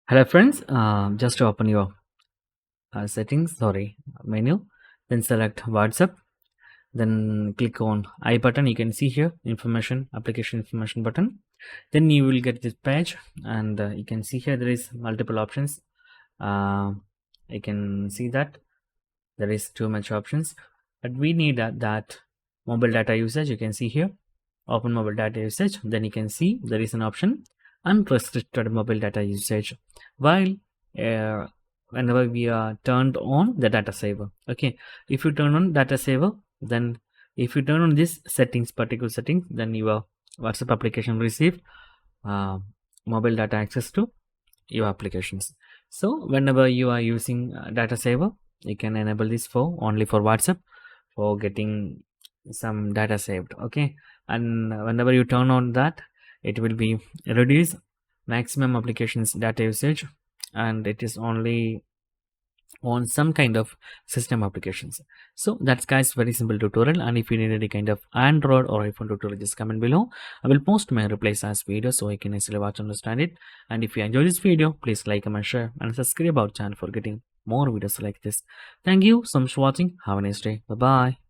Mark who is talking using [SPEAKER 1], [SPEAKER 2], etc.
[SPEAKER 1] Hello friends, just open your menu, then select WhatsApp, then click on I button. You can see here information, application information button. Then you will get this page, and you can see here there is multiple options. You can see that there is too much options, but we need that mobile data usage. You can see here, open mobile data usage. Then you can see there is an option unrestricted mobile data usage, while uh, whenever we are turned on the data saver. Okay, if you turn on data saver, then if you turn on this particular settings, then your WhatsApp application receive uh, mobile data access to your applications. So whenever you are using data saver, you can enable this for only for WhatsApp for getting some data saved. Okay, and whenever you turn on that, it will be reduce maximum applications data usage, and it is only on some kind of system applications. So that's guys very simple tutorial, and if you need any kind of Android or iPhone tutorial, just comment below. I will post my replies as video so I can easily watch and understand it. And if you enjoy this video, please like, comment, share and subscribe our channel for getting more videos like this. Thank you so much for watching. Have a nice day. Bye bye.